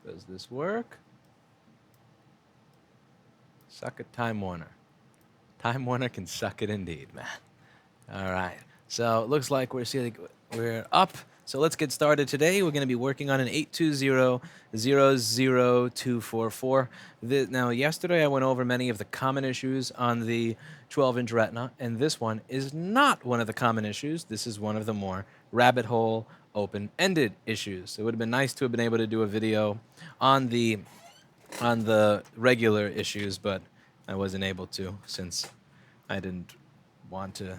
Does this work? Suck it, Time Warner. Time Warner can suck it indeed, man. All right. So it looks like we're up. So let's get started today. We're going to be working on an 820-00244. Now, yesterday I went over many of the common issues on the 12-inch Retina, and this one is not one of the common issues. This is one of the more rabbit hole, open-ended issues. It would have been nice to have been able to do a video on the regular issues, but I wasn't able to since I didn't want to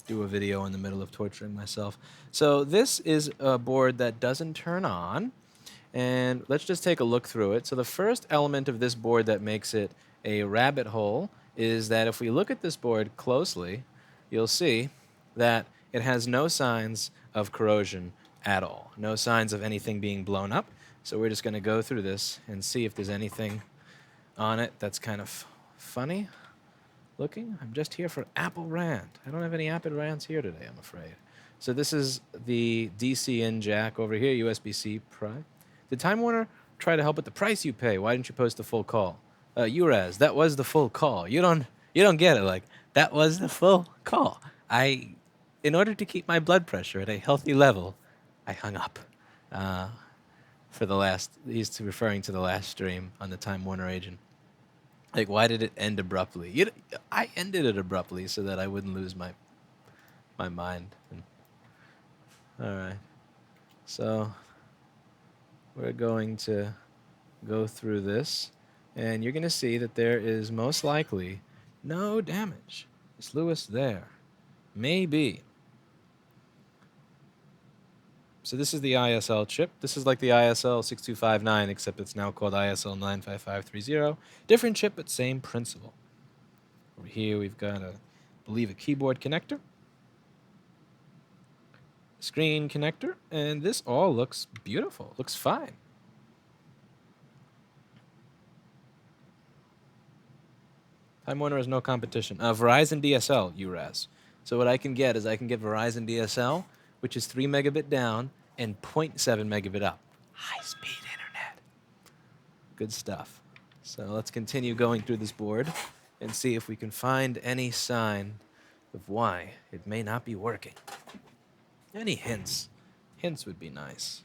do a video in the middle of torturing myself. So this is a board that doesn't turn on, and let's just take a look through it. So the first element of this board that makes it a rabbit hole is that if we look at this board closely, you'll see that it has no signs of corrosion at all, no signs of anything being blown up. So we're just going to go through this and see if there's anything on it that's kind of funny looking. I'm just here for Apple Rant. I don't have any Apple Rants here today, I'm afraid. So this is the DC in jack over here, USB-C pry. Did Time Warner try to help with the price you pay? Why didn't you post the full call? Uraz, that was the full call. You don't get it. Like, that was the full call. In order to keep my blood pressure at a healthy level, I hung up. For the last, he's referring to the last stream on the Time Warner agent. Like, why did it end abruptly? I ended it abruptly so that I wouldn't lose my mind. All right. So we're going to go through this, and you're going to see that there is most likely no damage. Is Lewis there? Maybe. So this is the ISL chip. This is like the ISL 6259, except it's now called ISL 95530. Different chip, but same principle. Over here we've got I believe a keyboard connector, screen connector, and this all looks beautiful. Looks fine. Time Warner has no competition. Verizon DSL, URAS. So what I can get is I can get Verizon DSL, which is 3 megabit down and 0.7 megabit up. High-speed internet. Good stuff. So let's continue going through this board and see if we can find any sign of why it may not be working. Any hints? Hints would be nice.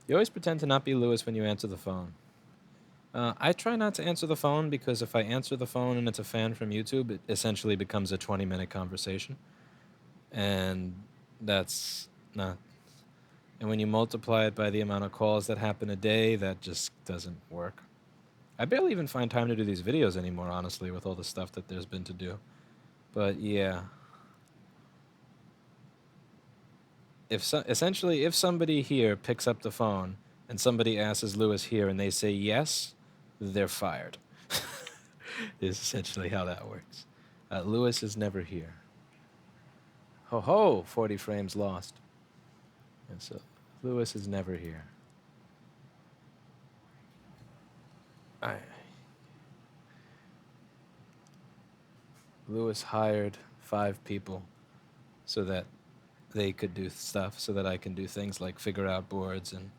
You always pretend to not be Lewis when you answer the phone. I try not to answer the phone because if I answer the phone and it's a fan from YouTube, it essentially becomes a 20-minute conversation. And that's not... And when you multiply it by the amount of calls that happen a day, that just doesn't work. I barely even find time to do these videos anymore, honestly, with all the stuff that there's been to do. But yeah. Essentially, if somebody here picks up the phone and somebody asks Lewis here and they say yes, they're fired. Is essentially how that works. Lewis is never here. Ho ho, 40 frames lost. And so Lewis is never here. Lewis hired 5 people so that they could do stuff, so that I can do things like figure out boards and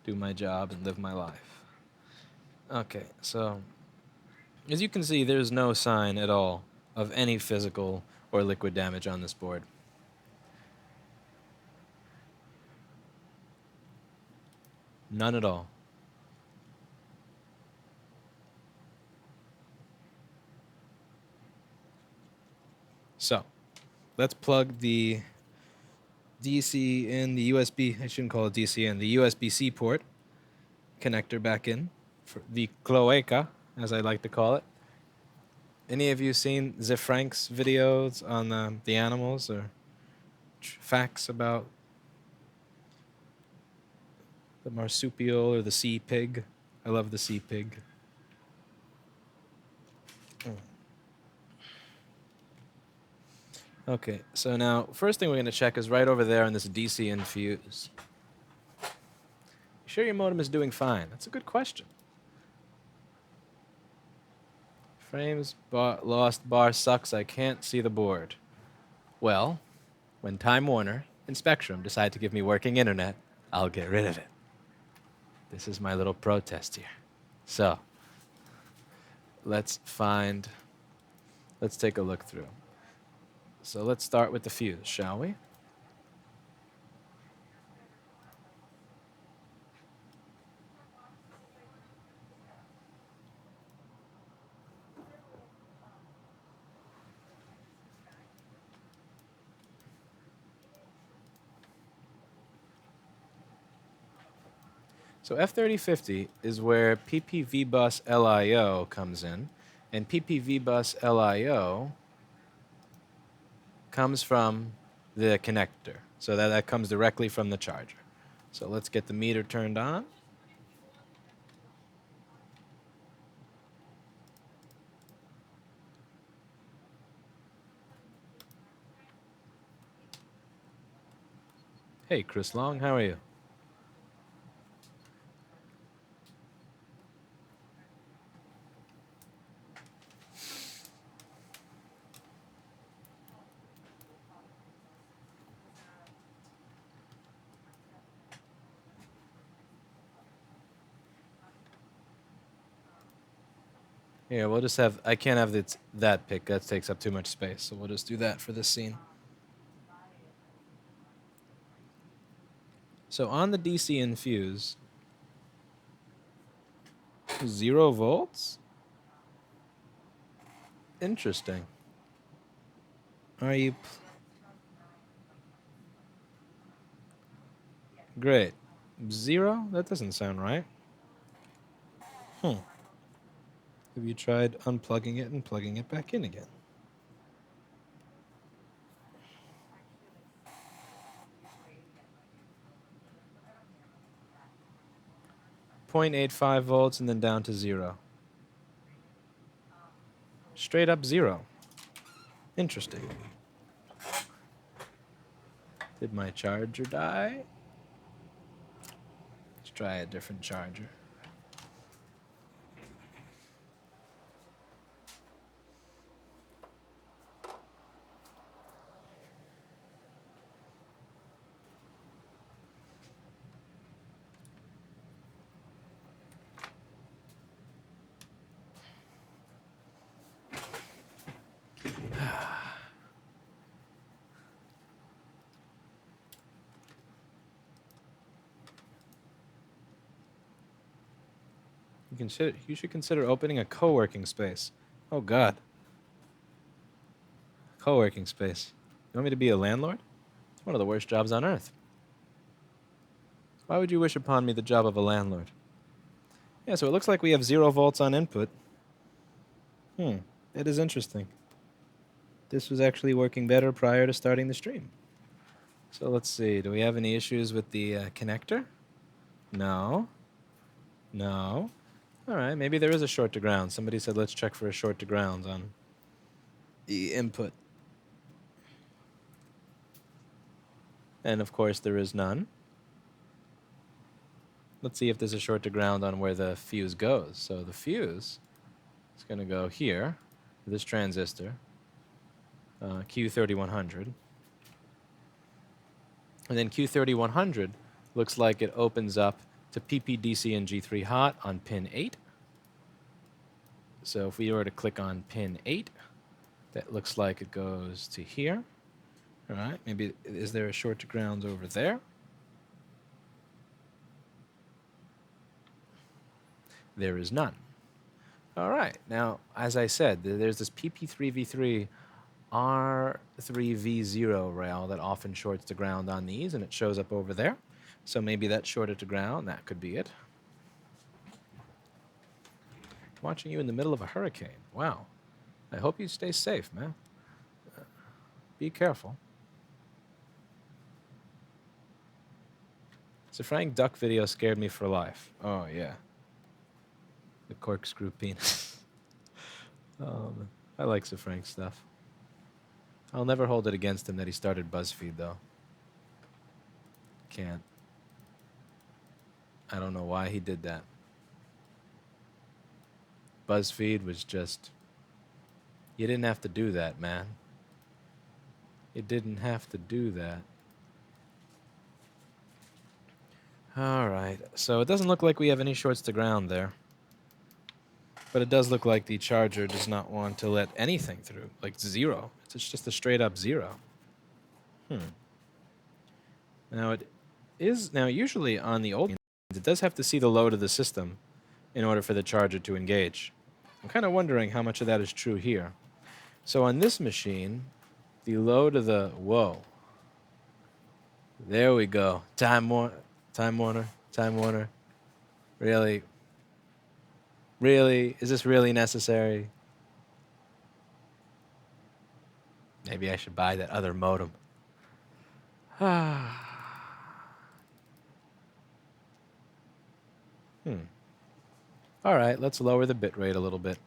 do my job and live my life. Okay, so as you can see, there's no sign at all of any physical or liquid damage on this board. None at all. So, let's plug the DC in, the USB, I shouldn't call it DC in, the USB-C port connector back in, for the cloaca, as I like to call it. Any of you seen the Frank's videos on the animals or facts about the marsupial or the sea pig? I love the sea pig. Okay, so now, first thing we're going to check is right over there on this DC infuse. You sure your modem is doing fine? That's a good question. Frames, lost, bar sucks, I can't see the board. Well, when Time Warner and Spectrum decide to give me working internet, I'll get rid of it. This is my little protest here. So, let's take a look through. So let's start with the fuse, shall we? So F3050 is where PPV bus LIO comes in, and PPV bus LIO comes from the connector. So that comes directly from the charger. So let's get the meter turned on. Hey, Chris Long, how are you? Here, we'll just have, I can't have that pick, that takes up too much space, so we'll just do that for this scene. So on the DC infuse, 0 volts? Interesting. Are you... Great. 0? That doesn't sound right. Have you tried unplugging it and plugging it back in again? 0.85 volts and then down to 0. Straight up 0. Interesting. Did my charger die? Let's try a different charger. You should consider opening a co-working space. Oh, God. Co-working space. You want me to be a landlord? It's one of the worst jobs on earth. Why would you wish upon me the job of a landlord? Yeah, so it looks like we have 0 volts on input. It is interesting. This was actually working better prior to starting the stream. So let's see. Do we have any issues with the connector? No. No. All right, maybe there is a short to ground. Somebody said let's check for a short to ground on the input. And of course there is none. Let's see if there's a short to ground on where the fuse goes. So the fuse is going to go here, this transistor, Q3100. And then Q3100 looks like it opens up to PPDC and G3 hot on pin 8. So if we were to click on pin 8, that looks like it goes to here. All right, maybe is there a short to ground over there? There is none. All right, now, as I said, there's this PP3V3 R3V0 rail that often shorts to ground on these, and it shows up over there. So maybe that's shorted to ground. That could be it. Watching you in the middle of a hurricane. Wow. I hope you stay safe, man. Be careful. The Frank Duck video scared me for life. Oh, yeah. The corkscrew penis. I like Sir Frank stuff. I'll never hold it against him that he started BuzzFeed, though. Can't. I don't know why he did that. BuzzFeed was just... You didn't have to do that, man. You didn't have to do that. All right. So it doesn't look like we have any shorts to ground there. But it does look like the charger does not want to let anything through. Like zero. It's just a straight up zero. Now it is... Now usually on the old... It does have to see the load of the system in order for the charger to engage. I'm kind of wondering how much of that is true here. So on this machine, the load of the... Whoa. There we go. Time Warner. Really? Really? Is this really necessary? Maybe I should buy that other modem. All right, let's lower the bit rate a little bit.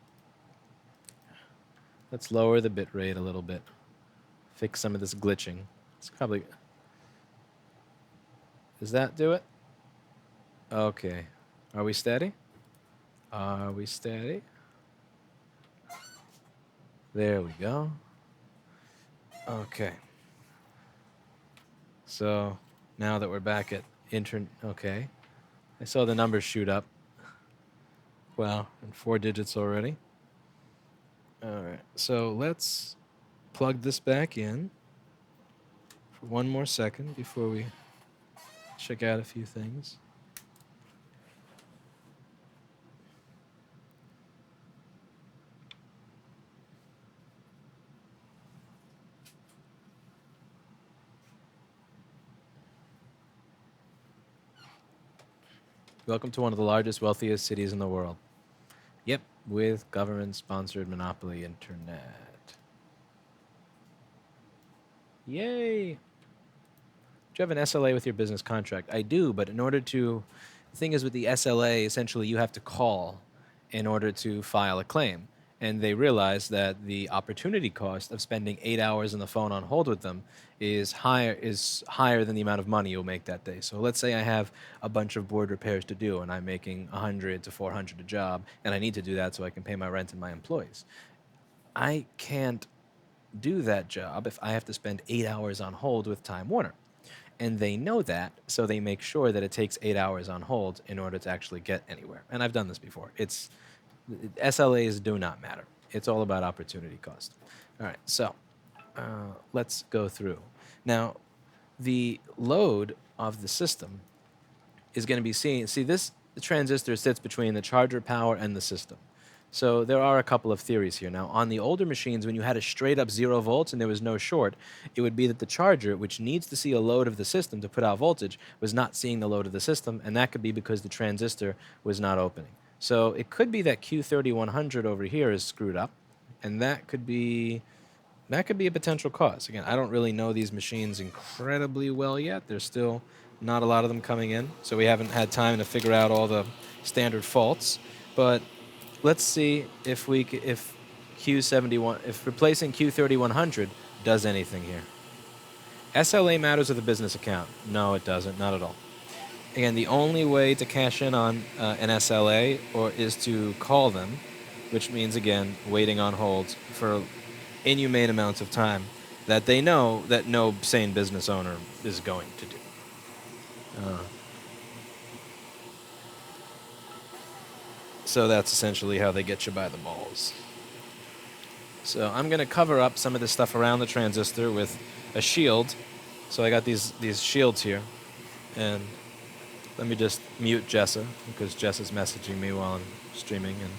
Fix some of this glitching. It's probably... Does that do it? Okay. Are we steady? There we go. Okay. So now that we're back at okay. I saw the numbers shoot up. Wow, in 4 digits already. All right, so let's plug this back in for one more second before we check out a few things. Welcome to one of the largest, wealthiest cities in the world. Yep, with government-sponsored monopoly internet. Yay! Do you have an SLA with your business contract? I do, but in order to... The thing is with the SLA, essentially you have to call in order to file a claim. And they realize that the opportunity cost of spending 8 hours on the phone on hold with them is higher than the amount of money you'll make that day. So let's say I have a bunch of board repairs to do and I'm making 100 to 400 a job, and I need to do that so I can pay my rent and my employees. I can't do that job if I have to spend 8 hours on hold with Time Warner. And they know that, so they make sure that it takes 8 hours on hold in order to actually get anywhere. And I've done this before. SLAs do not matter. It's all about opportunity cost. All right, so let's go through. Now, the load of the system is going to be seen. See, the transistor sits between the charger power and the system. So there are a couple of theories here. Now, on the older machines, when you had a straight up 0 volts and there was no short, it would be that the charger, which needs to see a load of the system to put out voltage, was not seeing the load of the system, and that could be because the transistor was not opening. So it could be that Q3100 over here is screwed up, and that could be a potential cause. Again, I don't really know these machines incredibly well yet. There's still not a lot of them coming in, so we haven't had time to figure out all the standard faults. But let's see if replacing Q3100 does anything here. SLA matters with a business account. No, it doesn't. Not at all. Again, the only way to cash in on an SLA is to call them, which means, again, waiting on hold for inhumane amounts of time that they know that no sane business owner is going to do. So that's essentially how they get you by the balls. So I'm going to cover up some of this stuff around the transistor with a shield. So I got these shields here, and let me just mute Jessa, because Jessa's messaging me while I'm streaming, and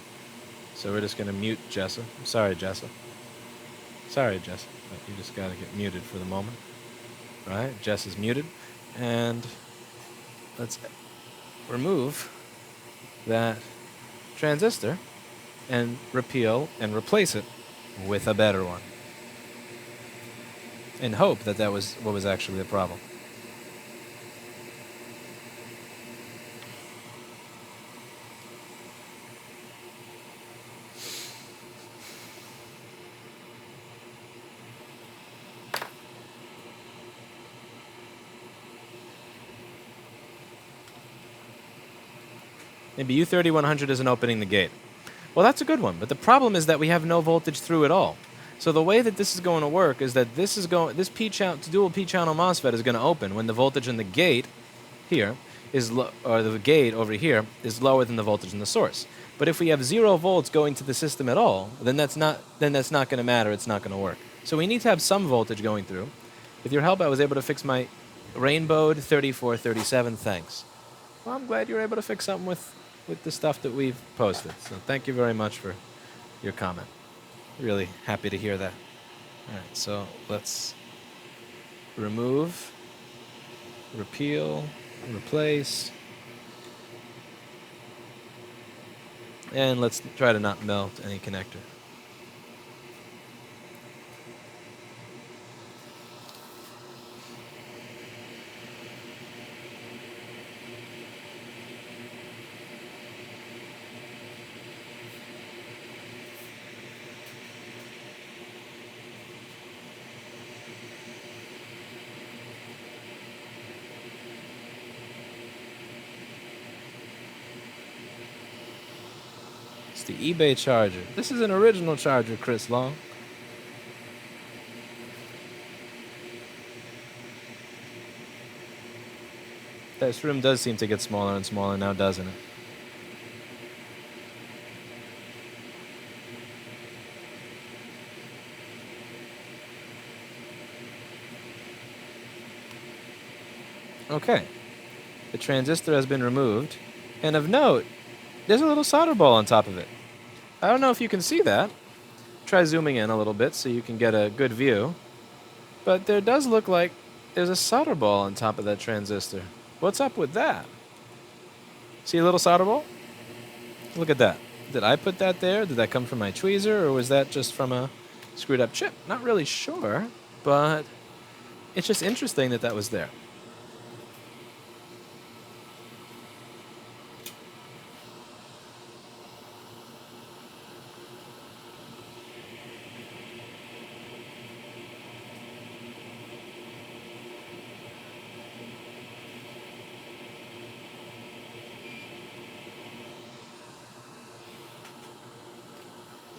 so we're just going to mute Jessa. I'm sorry, Jessa. Sorry, Jessa, but you just got to get muted for the moment. All right, Jess is muted, and let's remove that transistor and repeal and replace it with a better one, and hope that was what was actually the problem. Maybe U3100 isn't opening the gate. Well, that's a good one, but the problem is that we have no voltage through it all. So the way that this is going to work is that this dual P-channel MOSFET is going to open when the voltage in the gate here or the gate over here is lower than the voltage in the source. But if we have 0 volts going to the system at all, then that's not going to matter. It's not going to work. So we need to have some voltage going through. With your help, I was able to fix my rainbowed 3437. Thanks. Well, I'm glad you were able to fix something with the stuff that we've posted. So thank you very much for your comment. Really happy to hear that. All right, so let's remove, repeal, replace, and let's try to not melt any connector. The eBay charger. This is an original charger, Chris Long. This room does seem to get smaller and smaller now, doesn't it? Okay. The transistor has been removed. And of note, there's a little solder ball on top of it. I don't know if you can see that. Try zooming in a little bit so you can get a good view. But there does look like there's a solder ball on top of that transistor. What's up with that? See a little solder ball? Look at that. Did I put that there? Did that come from my tweezer, or was that just from a screwed up chip? Not really sure, but it's just interesting that that was there.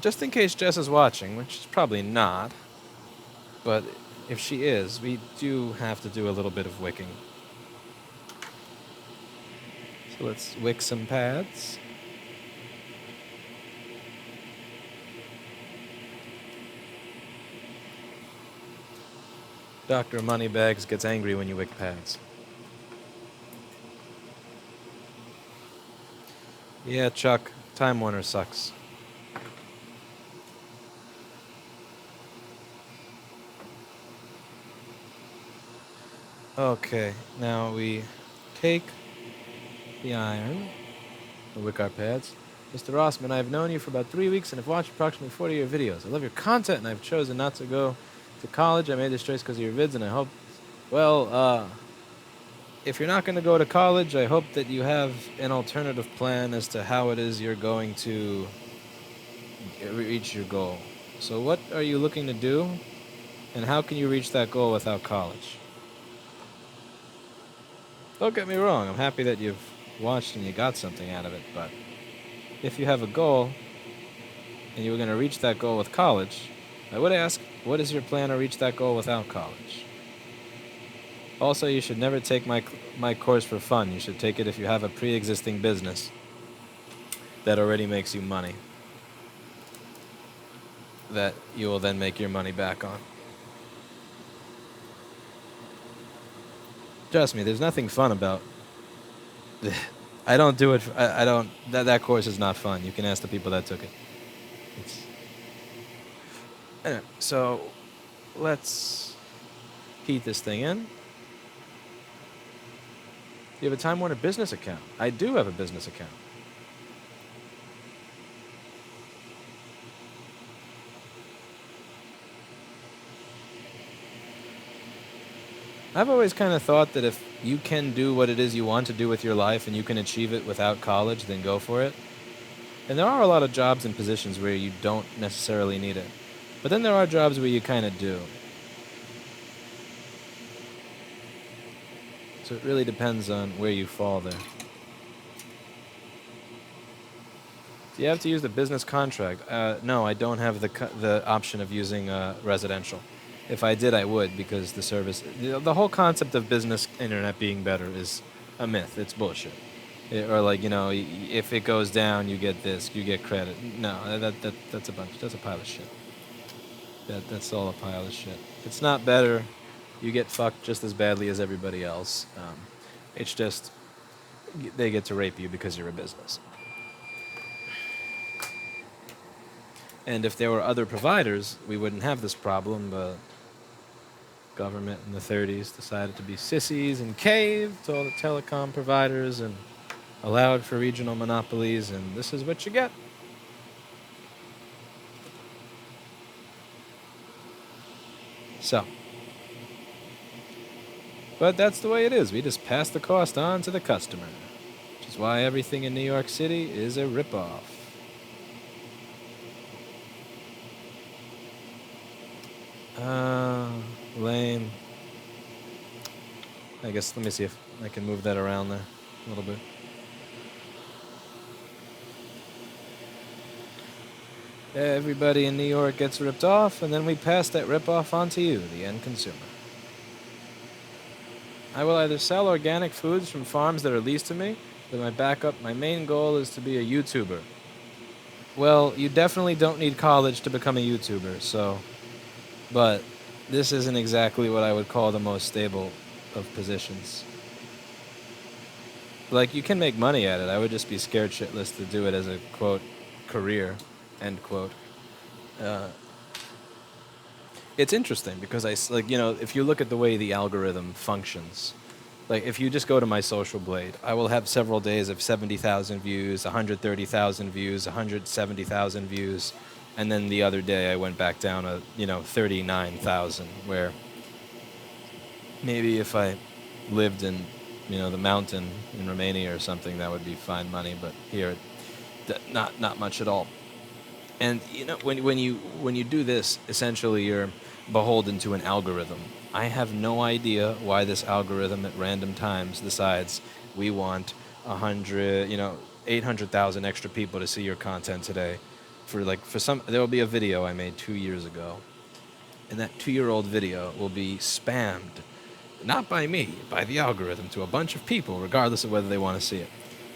Just in case Jess is watching, which is probably not, but if she is, we do have to do a little bit of wicking. So let's wick some pads. Dr. Moneybags gets angry when you wick pads. Yeah, Chuck, Time Warner sucks. Okay, now we take the iron, the wick our pads. Mr. Rossman, I've known you for about 3 weeks and have watched approximately 40 of your videos. I love your content and I've chosen not to go to college. I made this choice because of your vids and I hope, well, if you're not going to go to college, I hope that you have an alternative plan as to how it is you're going to reach your goal. So what are you looking to do and how can you reach that goal without college? Don't get me wrong, I'm happy that you've watched and you got something out of it, but if you have a goal and you were going to reach that goal with college, I would ask, what is your plan to reach that goal without college? Also, you should never take my course for fun. You should take it if you have a pre-existing business that already makes you money, that you will then make your money back on. Trust me, there's nothing fun about I don't do it. I don't. That course is not fun. You can ask the people that took it. Anyway, so let's heat this thing in. You have a Time Warner business account. I do have a business account. I've always kind of thought that if you can do what it is you want to do with your life and you can achieve it without college, then go for it. And there are a lot of jobs and positions where you don't necessarily need it. But then there are jobs where you kind of do. So it really depends on where you fall there. Do you have to use the business contract? No, I don't have the option of using residential. If I did, I would, because the service, the whole concept of business internet being better is a myth. It's bullshit. Or like, if it goes down, you get this, you get credit. No, that's a pile of shit. That's all a pile of shit. It's not better. You get fucked just as badly as everybody else. It's just they get to rape you because you're a business. And if there were other providers, we wouldn't have this problem, but government in the 30s decided to be sissies and caved to all the telecom providers and allowed for regional monopolies, and this is what you get. So, but that's the way it is. We just pass the cost on to the customer, which is why everything in New York City is a ripoff. Lame. I guess, let me see if I can move that around there a little bit. Everybody in New York gets ripped off, and then we pass that ripoff on to you, the end consumer. I will either sell organic foods from farms that are leased to me, but my main goal is to be a YouTuber. Well, you definitely don't need college to become a YouTuber, but this isn't exactly what I would call the most stable of positions. Like, you can make money at it. I would just be scared shitless to do it as a, quote, career, end quote. It's interesting because if you look at the way the algorithm functions, like if you just go to my social blade, I will have several days of 70,000 views, 130,000 views, 170,000 views, and then the other day I went back down to 39,000. Where maybe if I lived in the mountain in Romania or something, that would be fine money, but here, not much at all. And when you do this, essentially you're beholden to an algorithm. I have no idea why this algorithm at random times decides we want 800,000 extra people to see your content today. There will be a video I made 2 years ago, and that 2-year-old video will be spammed, not by me, by the algorithm, to a bunch of people, regardless of whether they want to see it.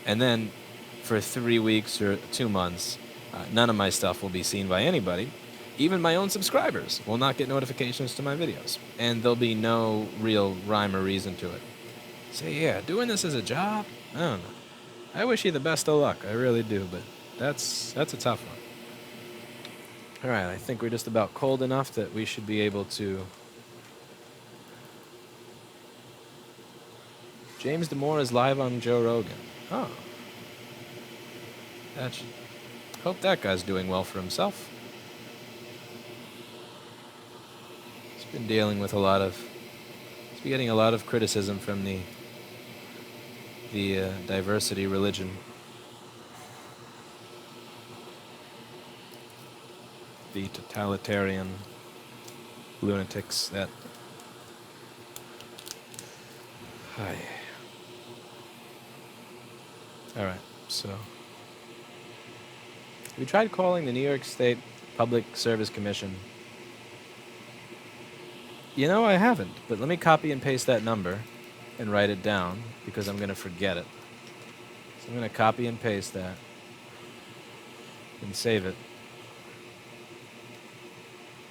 And then for 3 weeks or 2 months, none of my stuff will be seen by anybody. Even my own subscribers will not get notifications to my videos. And there'll be no real rhyme or reason to it. So yeah, doing this as a job? I don't know. I wish you the best of luck. I really do, but that's a tough one. All right, I think we're just about cold enough that we should be able to... James Damore is live on Joe Rogan. Oh. Hope that guy's doing well for himself. He's been dealing with he's been getting a lot of criticism from the diversity religion. The totalitarian lunatics that... Hi. All right, so... We tried calling the New York State Public Service Commission. I haven't, but let me copy and paste that number and write it down because I'm going to forget it. So I'm going to copy and paste that and save it.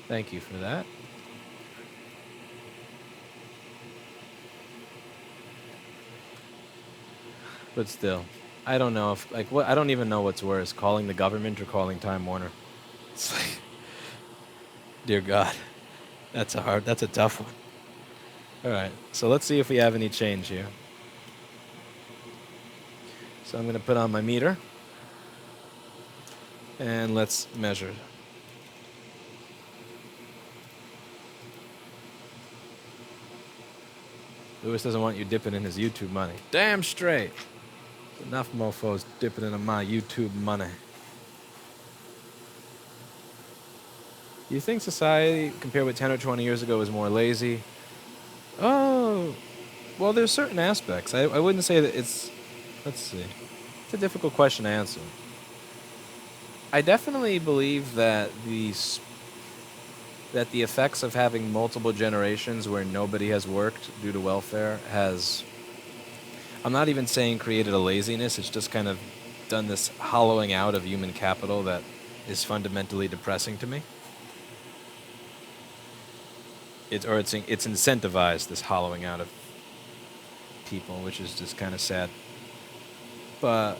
Thank you for that. But still, I don't know if, I don't even know what's worse, calling the government or calling Time Warner. It's like, dear God, that's a tough one. All right, so let's see if we have any change here. So I'm going to put on my meter, and let's measure. Lewis doesn't want you dipping in his YouTube money. Damn straight. Enough mofos dipping into my YouTube money. Do you think society, compared with 10 or 20 years ago, is more lazy? Oh, well, there's certain aspects. I wouldn't say that it's... Let's see. It's a difficult question to answer. I definitely believe that the effects of having multiple generations where nobody has worked due to welfare has, I'm not even saying created a laziness, it's just kind of done this hollowing out of human capital that is fundamentally depressing to me. It's incentivized this hollowing out of people, which is just kind of sad. But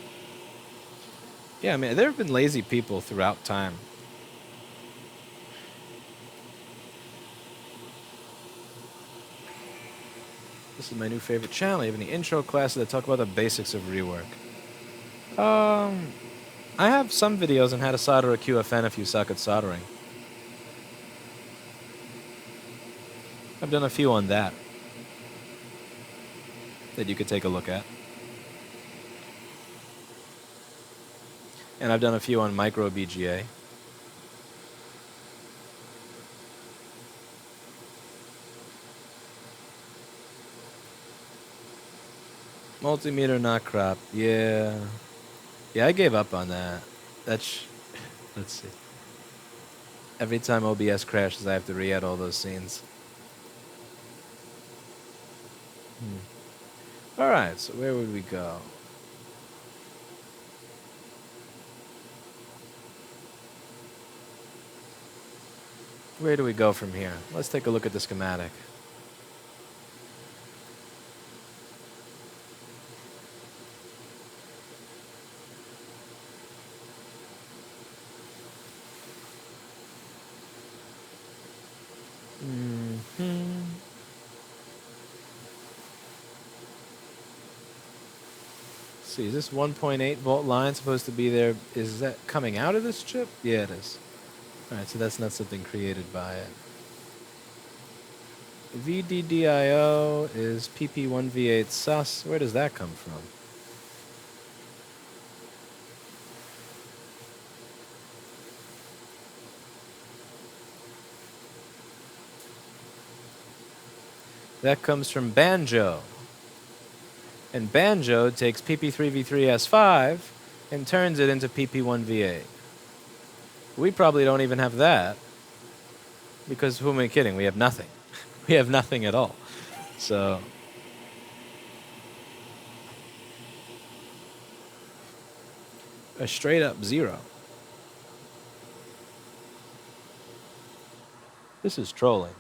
yeah, I mean, there have been lazy people throughout time. This is my new favorite channel. You have any intro classes that talk about the basics of rework? I have some videos on how to solder a QFN if you suck at soldering. I've done a few on that you could take a look at. And I've done a few on micro BGA. Multimeter not crop. Yeah. Yeah, I gave up on that. Let's see. Every time OBS crashes, I have to re-add all those scenes. Alright, so where would we go? Where do we go from here? Let's take a look at the schematic. See, is this 1.8 volt line supposed to be there? Is that coming out of this chip? Yeah, it is. Alright, so that's not something created by it. VDDIO is PP1V8 sus. Where does that come from? That comes from Banjo. And Banjo takes PP3V3S5 and turns it into PP1V8. We probably don't even have that, because who am I kidding? We have nothing. We have nothing at all. So a straight up zero. This is trolling.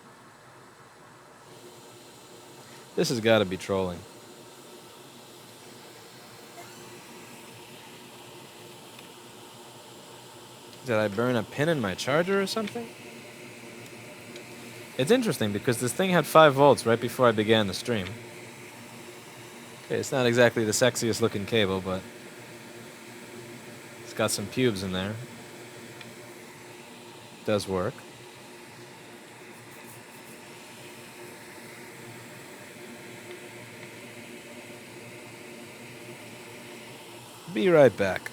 This has got to be trolling. Did I burn a pin in my charger or something? It's interesting because this thing had 5 volts right before I began the stream. Okay, it's not exactly the sexiest looking cable, but it's got some pubes in there. It does work. Be right back.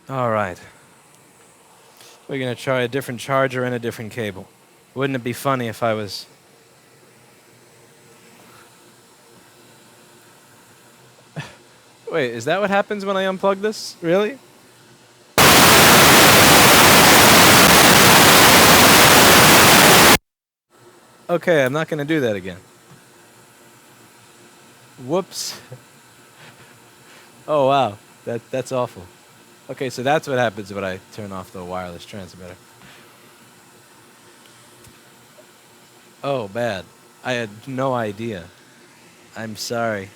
All right. We're going to try a different charger and a different cable. Wouldn't it be funny if I was... Wait, is that what happens when I unplug this? Really? Okay, I'm not going to do that again. Whoops. Oh, wow. That's awful. Okay, so that's what happens when I turn off the wireless transmitter. Oh, bad. I had no idea. I'm sorry.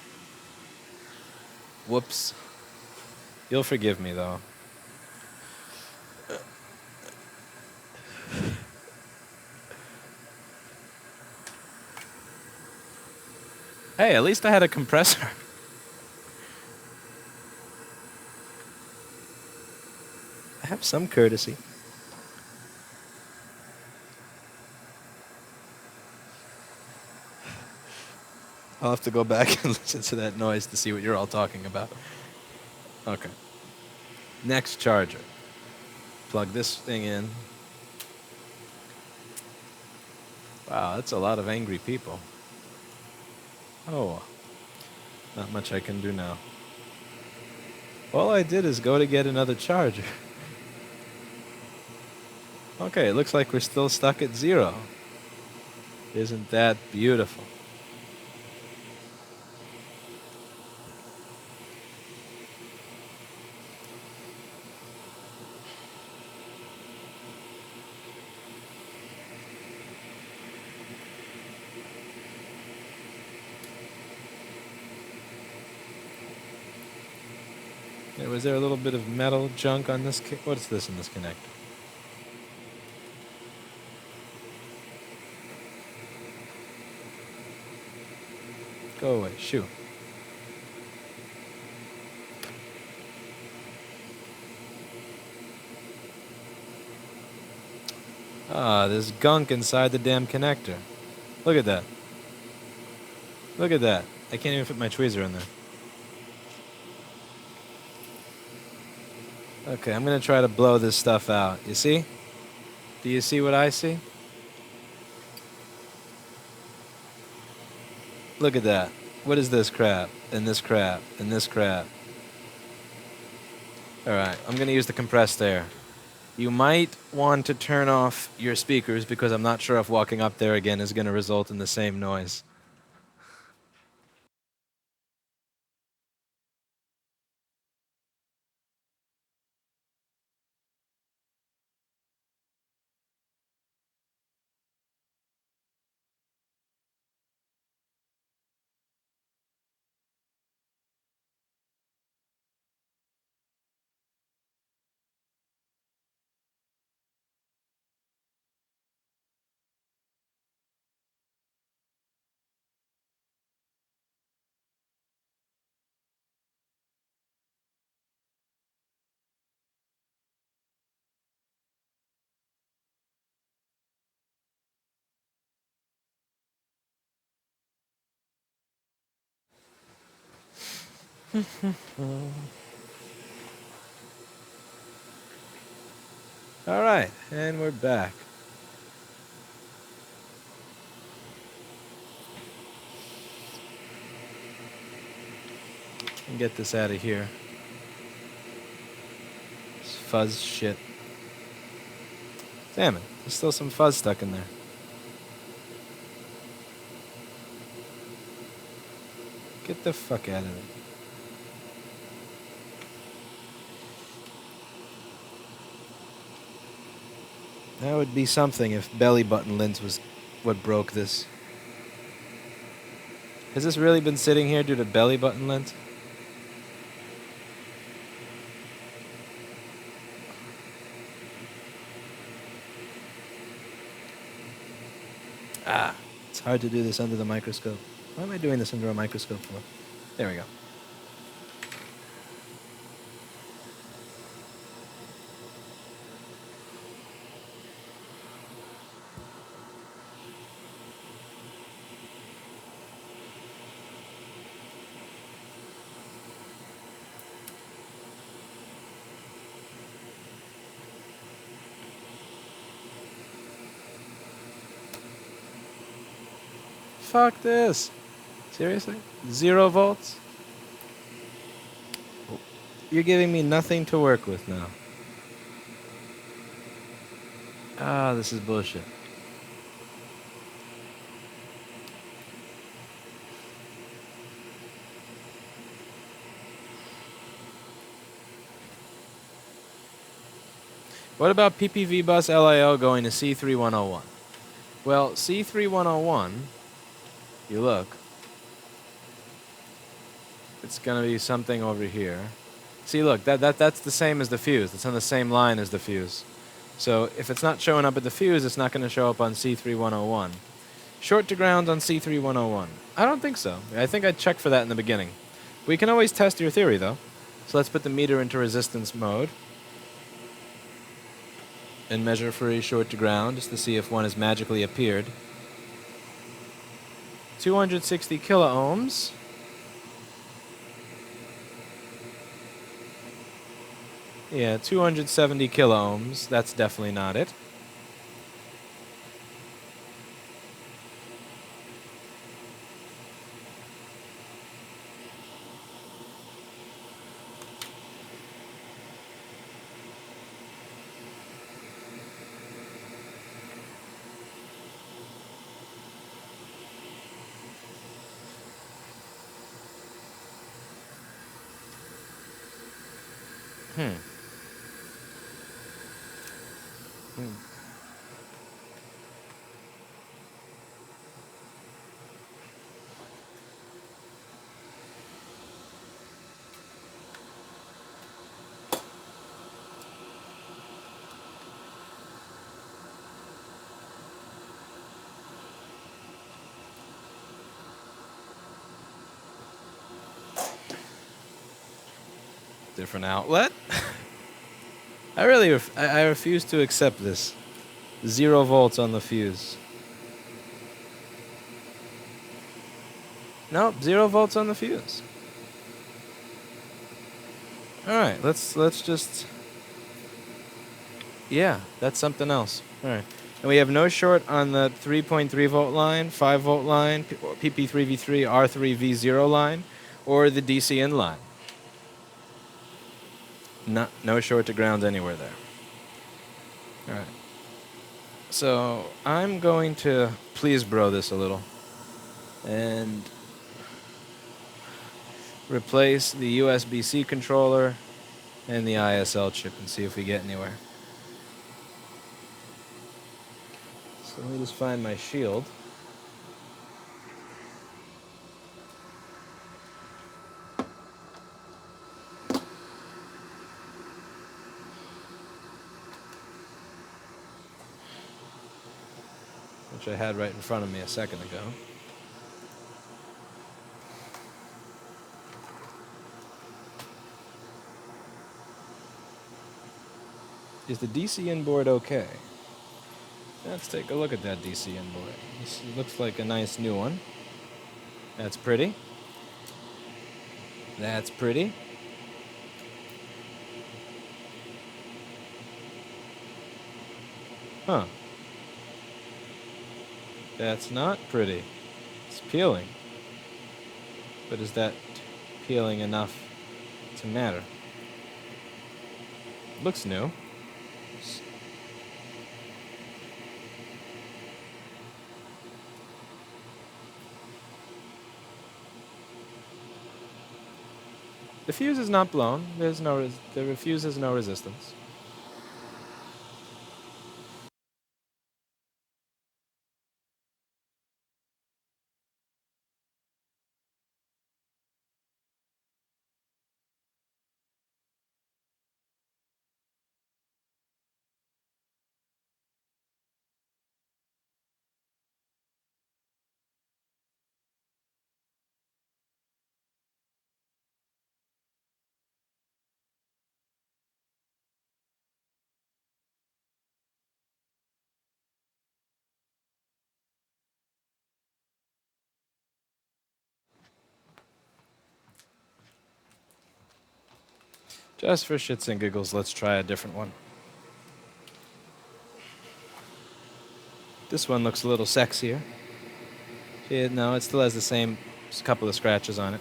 Whoops. You'll forgive me, though. Hey, at least I had a compressor. I have some courtesy. I'll have to go back and listen to that noise to see what you're all talking about. Okay. Next charger. Plug this thing in. Wow, that's a lot of angry people. Oh, not much I can do now. All I did is go to get another charger. Okay, it looks like we're still stuck at 0. Isn't that beautiful? Was there a little bit of metal junk on this? What's this in this connector? Go away. Shoo. Ah, there's gunk inside the damn connector. Look at that. Look at that. I can't even fit my tweezer in there. Okay, I'm going to try to blow this stuff out. You see? Do you see what I see? Look at that. What is this crap? And this crap? And this crap? Alright, I'm going to use the compressed air. You might want to turn off your speakers because I'm not sure if walking up there again is going to result in the same noise. Alright, and we're back. And get this out of here. This fuzz shit. Damn it, there's still some fuzz stuck in there. Get the fuck out of there. That would be something if belly button lint was what broke this. Has this really been sitting here due to belly button lint? Ah, it's hard to do this under the microscope. Why am I doing this under a microscope for? There we go. Fuck this. Seriously? 0 volts? You're giving me nothing to work with now. Ah, this is bullshit. What about PPV bus LIO going to C3101? Well, C3101 you look, it's going to be something over here. See, look, that's the same as the fuse. It's on the same line as the fuse. So if it's not showing up at the fuse, it's not going to show up on C3101. Short to ground on C3101. I don't think so. I think I'd check for that in the beginning. We can always test your theory, though. So let's put the meter into resistance mode and measure for a short to ground just to see if one has magically appeared. 260 kiloohms. Yeah, 270 kiloohms. That's definitely not it. Different outlet. I refuse to accept this. 0 volts on the fuse. Nope, 0 volts on the fuse. All right, let's just. Yeah, that's something else. All right, and we have no short on the 3.3 volt line, 5 volt line, PP3V3, R3V0 line, or the DC in line. No short to ground anywhere there. All right. So I'm going to please bro this a little and replace the USB-C controller and the ISL chip and see if we get anywhere. So let me just find my shield. Which I had right in front of me a second ago. Is the DC in board okay? Let's take a look at that DC in board. This looks like a nice new one. That's pretty. That's pretty. Huh. That's not pretty. It's peeling. But is that peeling enough to matter? Looks new. The fuse is not blown. The fuse has no resistance. Just for shits and giggles, let's try a different one. This one looks a little sexier. Yeah, no, it still has the same couple of scratches on it.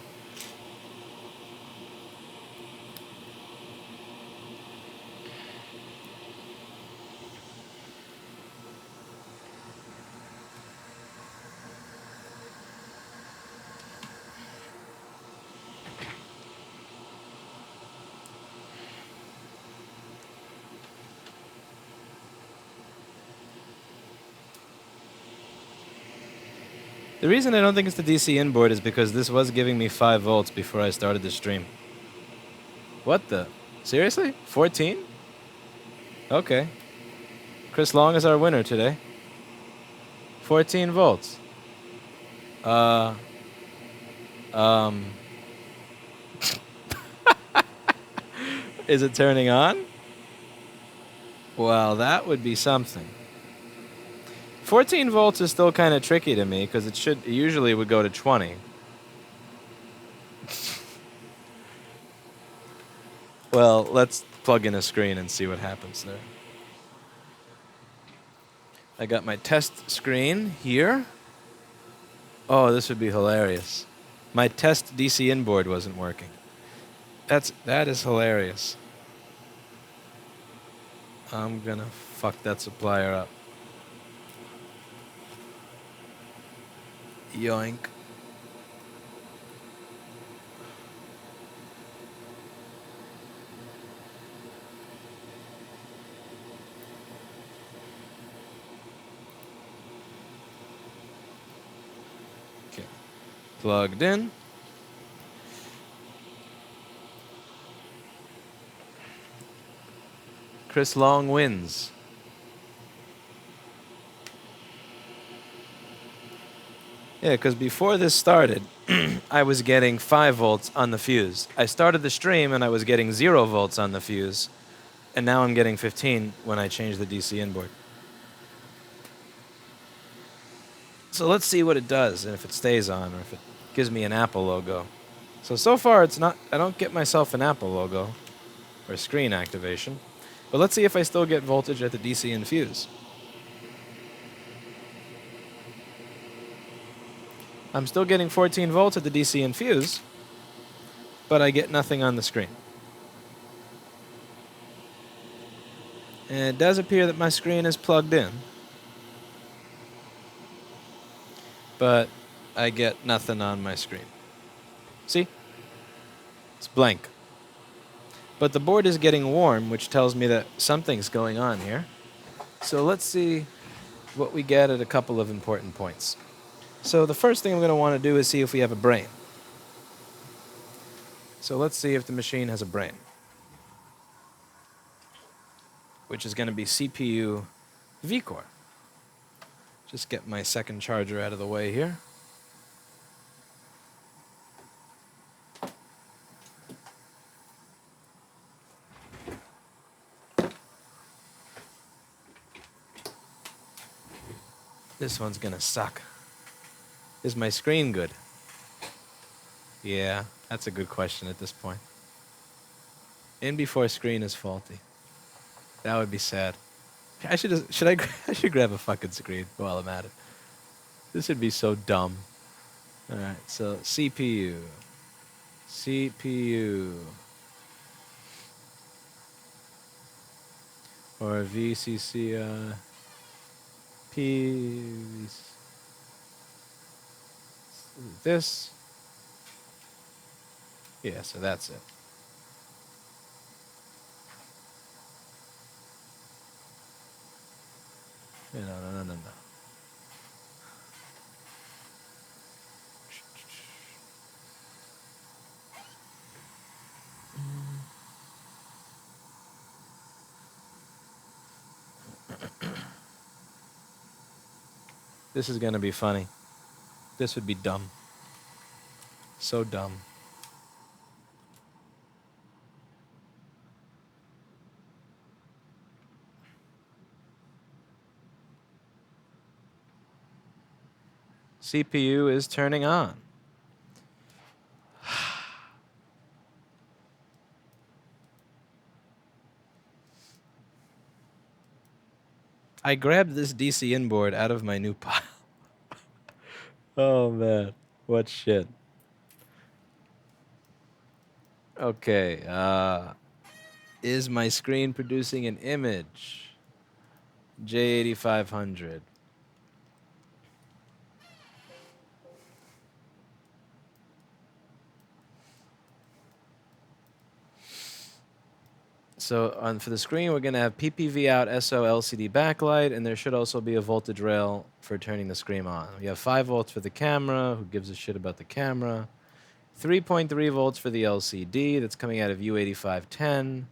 The reason I don't think it's the DC inboard is because this was giving me 5 volts before I started the stream. What the? Seriously? 14? Okay. Chris Long is our winner today. 14 volts. Is it turning on? Well, that would be something. 14 volts is still kind of tricky to me because it usually would go to 20. Well, let's plug in a screen and see what happens there. I got my test screen here. Oh, this would be hilarious. My test DC inboard wasn't working. That is hilarious. I'm gonna fuck that supplier up. Yoink. Okay. Plugged in. Chris Long wins. Yeah, because before this started, I was getting 5 volts on the fuse. I started the stream and I was getting 0 volts on the fuse. And now I'm getting 15 when I change the DC inboard. So let's see what it does and if it stays on or if it gives me an Apple logo. So far it's not, I don't get myself an Apple logo or screen activation. But let's see if I still get voltage at the DC and fuse. I'm still getting 14 volts at the DC and fuse, but I get nothing on the screen. And it does appear that my screen is plugged in, but I get nothing on my screen. See? It's blank. But the board is getting warm, which tells me that something's going on here. So let's see what we get at a couple of important points. So the first thing I'm going to want to do is see if we have a brain. So let's see if the machine has a brain, which is going to be CPU vCore. Just get my second charger out of the way here. This one's going to suck. Is my screen good? Yeah, that's a good question at this point. In before screen is faulty. That would be sad. I should grab a fucking screen while I'm at it. This would be so dumb. All right, so CPU, or VCC P. This. Yeah, so that's it. No. This is going to be funny. This would be dumb. So dumb. CPU is turning on. I grabbed this DC inboard out of my new pile. Oh man, what shit. Okay, is my screen producing an image? J8500. So for the screen, we're going to have PPV out SO LCD backlight, and there should also be a voltage rail for turning the screen on. We have 5 volts for the camera. Who gives a shit about the camera? 3.3 volts for the LCD. That's coming out of U8510.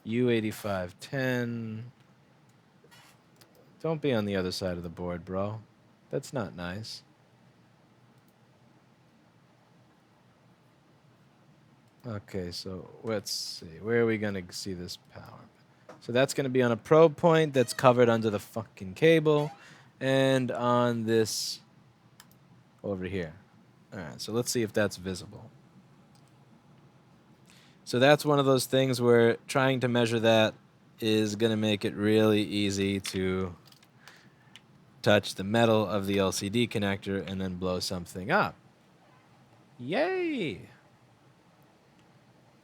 U8510. Don't be on the other side of the board, bro. That's not nice. Okay, so let's see. Where are we going to see this power? So that's going to be on a probe point that's covered under the fucking cable and on this over here. All right, so let's see if that's visible. So that's one of those things where trying to measure that is going to make it really easy to touch the metal of the LCD connector and then blow something up. Yay!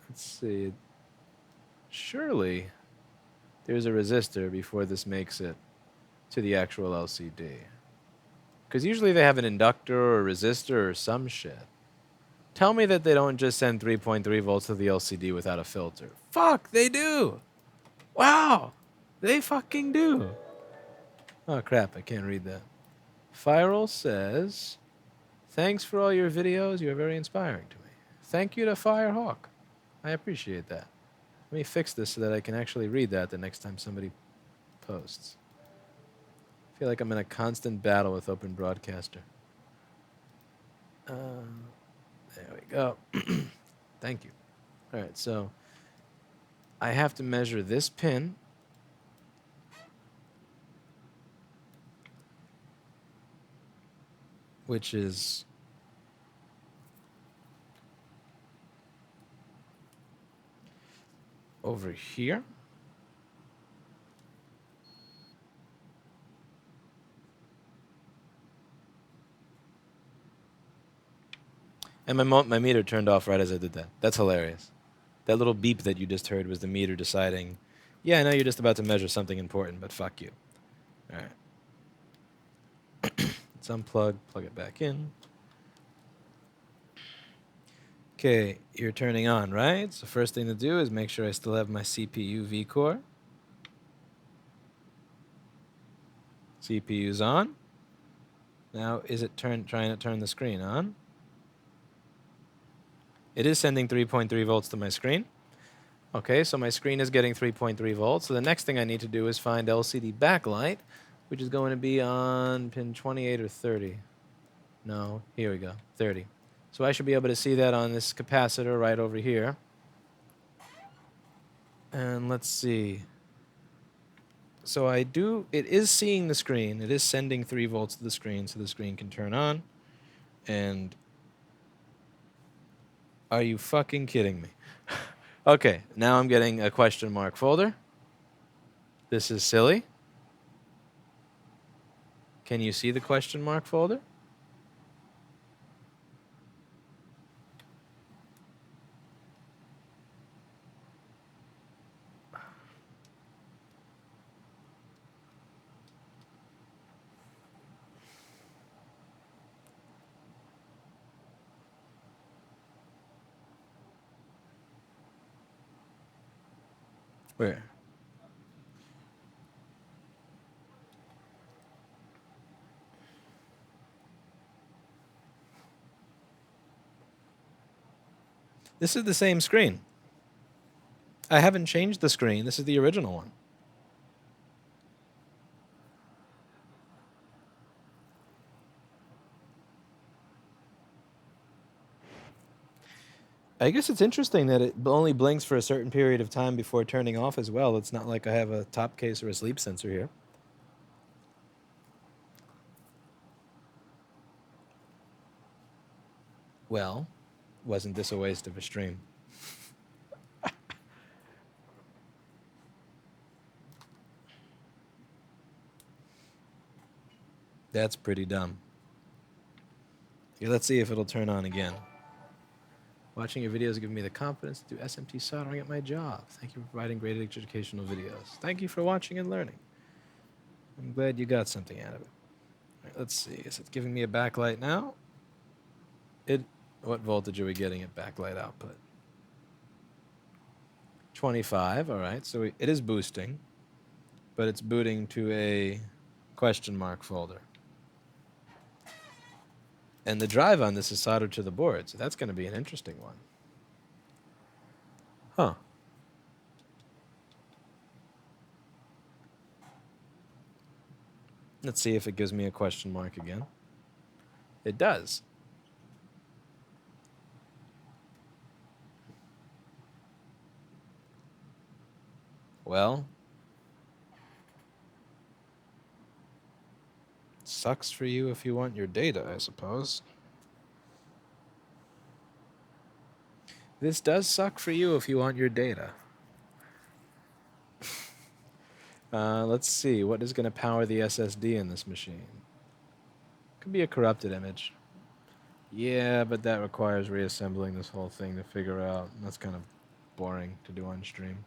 Let's see. Surely there's a resistor before this makes it to the actual LCD. Because usually they have an inductor or a resistor or some shit. Tell me that they don't just send 3.3 volts to the LCD without a filter. Fuck, they do! Wow! They fucking do! Oh crap, I can't read that. Firel says, thanks for all your videos, you are very inspiring to me. Thank you to Firehawk. I appreciate that. Let me fix this so that I can actually read that the next time somebody posts. I feel like I'm in a constant battle with Open Broadcaster. There we go. Thank you. All right, so I have to measure this pin. Which is over here. And my meter turned off right as I did that. That's hilarious. That little beep that you just heard was the meter deciding, yeah, I know you're just about to measure something important, but fuck you. All right. Let's unplug, plug it back in. Okay, you're turning on, right? So first thing to do is make sure I still have my CPU V-core. CPU's on. Now, is it trying to turn the screen on? It is sending 3.3 volts to my screen. Okay, so my screen is getting 3.3 volts. So the next thing I need to do is find LCD backlight, which is going to be on pin 28 or 30. No, here we go, 30. So I should be able to see that on this capacitor right over here. And let's see. So it is seeing the screen. It is sending 3 volts to the screen so the screen can turn on. And are you fucking kidding me? Okay, now I'm getting a question mark folder. This is silly. Can you see the question mark folder? Where? This is the same screen. I haven't changed the screen. This is the original one. I guess it's interesting that it only blinks for a certain period of time before turning off as well. It's not like I have a top case or a sleep sensor here. Well, wasn't this a waste of a stream? That's pretty dumb. Okay, let's see if it'll turn on again. Watching your videos gives me the confidence to do SMT soldering at my job. Thank you for providing great educational videos. Thank you for watching and learning. I'm glad you got something out of it. All right, let's see. Is it giving me a backlight now? What voltage are we getting at backlight output? 25. All right, so it is boosting, but it's booting to a question mark folder. And the drive on this is soldered to the board, so that's going to be an interesting one. Huh. Let's see if it gives me a question mark again. It does. Well, sucks for you if you want your data, I suppose. This does suck for you if you want your data. Let's see. What is going to power the SSD in this machine? Could be a corrupted image. Yeah, but that requires reassembling this whole thing to figure out. That's kind of boring to do on stream.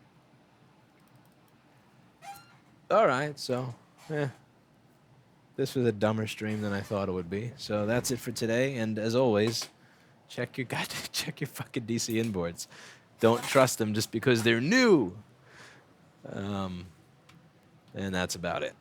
All right, so, this was a dumber stream than I thought it would be. So that's it for today. And as always, check your fucking DC inboards. Don't trust them just because they're new. And that's about it.